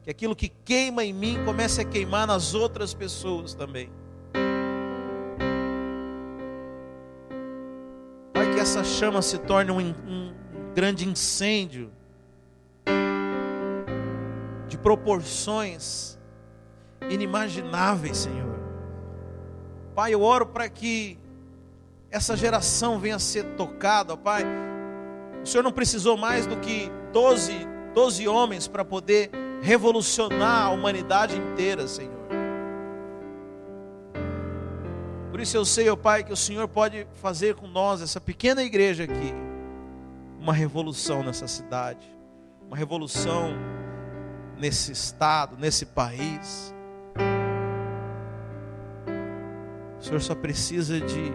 A: Que aquilo que queima em mim comece a queimar nas outras pessoas também. chama se torne um grande incêndio de proporções inimagináveis, Senhor. Pai, eu oro para que essa geração venha a ser tocada, ó Pai. O Senhor não precisou mais do que 12 homens para poder revolucionar a humanidade inteira, Senhor. Por isso eu sei, ó Pai, que o Senhor pode fazer com nós, essa pequena igreja aqui, uma revolução nessa cidade, uma revolução nesse estado, nesse país. O Senhor só precisa de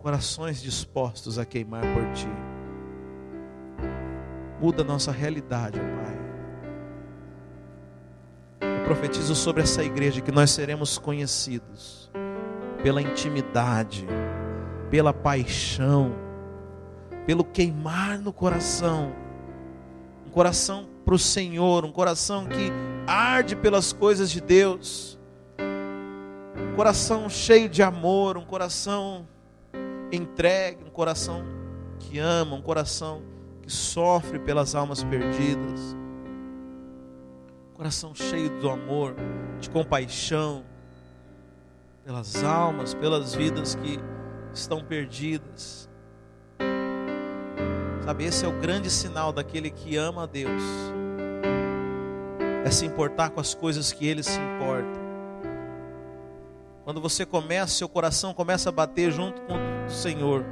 A: corações dispostos a queimar por Ti. Muda a nossa realidade, ó Pai. Eu profetizo sobre essa igreja que nós seremos conhecidos pela intimidade, pela paixão, pelo queimar no coração. Um coração para o Senhor, um coração que arde pelas coisas de Deus. Um coração cheio de amor, um coração entregue, um coração que ama, um coração que sofre pelas almas perdidas. Um coração cheio do amor, de compaixão pelas almas, pelas vidas que estão perdidas. Sabe, esse é o grande sinal daquele que ama a Deus. É se importar com as coisas que Ele se importa. Quando você começa, seu coração começa a bater junto com o do Senhor.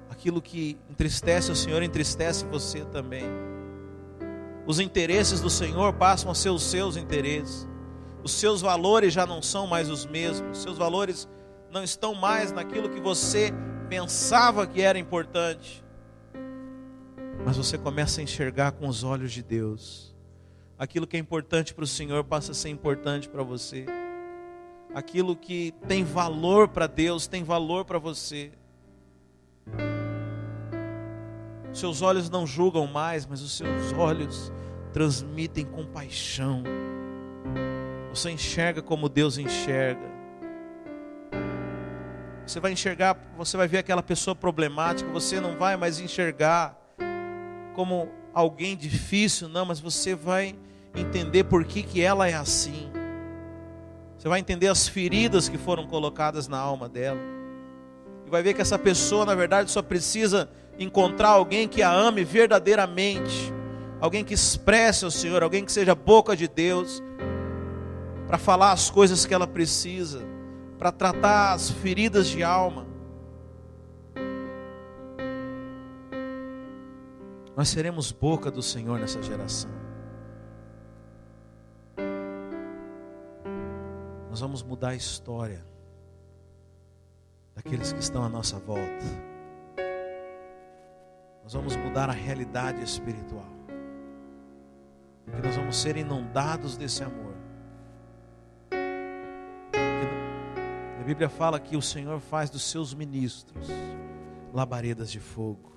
A: Aquilo que entristece o Senhor, entristece você também. Os interesses do Senhor passam a ser os seus interesses. Os seus valores já não são mais os mesmos. Os seus valores não estão mais naquilo que você pensava que era importante. Mas você começa a enxergar com os olhos de Deus. Aquilo que é importante para o Senhor passa a ser importante para você. Aquilo que tem valor para Deus tem valor para você. Seus olhos não julgam mais, mas os seus olhos transmitem compaixão. Você enxerga como Deus enxerga. Você vai enxergar, você vai ver aquela pessoa problemática, você não vai mais enxergar como alguém difícil, não, mas você vai entender por que ela é assim. Você vai entender as feridas que foram colocadas na alma dela. E vai ver que essa pessoa, na verdade, só precisa encontrar alguém que a ame verdadeiramente. Alguém que expresse ao Senhor, alguém que seja boca de Deus, para falar as coisas que ela precisa, para tratar as feridas de alma. Nós seremos boca do Senhor nessa geração. Nós vamos mudar a história daqueles que estão à nossa volta. Nós vamos mudar a realidade espiritual. Porque nós vamos ser inundados desse amor. A Bíblia fala que o Senhor faz dos seus ministros labaredas de fogo.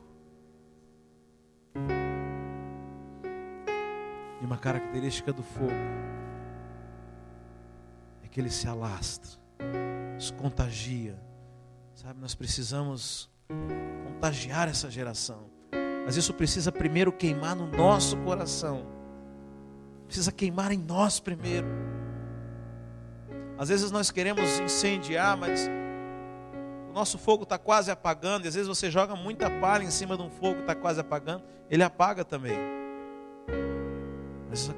A: E uma característica do fogo é que ele se alastra, se contagia. Sabe, nós precisamos contagiar essa geração. Mas isso precisa primeiro queimar no nosso coração. Precisa queimar em nós primeiro. Às vezes nós queremos incendiar, mas o nosso fogo está quase apagando. E às vezes você joga muita palha em cima de um fogo que está quase apagando. Ele apaga também. Mas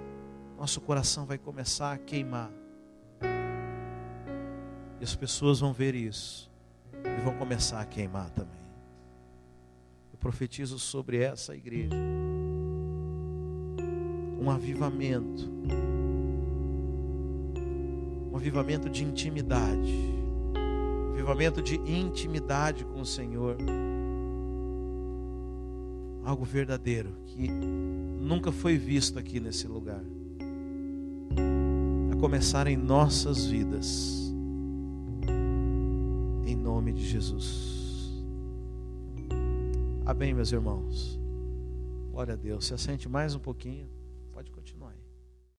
A: nosso coração vai começar a queimar. E as pessoas vão ver isso e vão começar a queimar também. Eu profetizo sobre essa igreja um avivamento de intimidade, um avivamento de intimidade com o Senhor, algo verdadeiro que nunca foi visto aqui nesse lugar, a começar em nossas vidas, em nome de Jesus. Amém, meus irmãos. Glória a Deus. Se assente mais um pouquinho, pode continuar.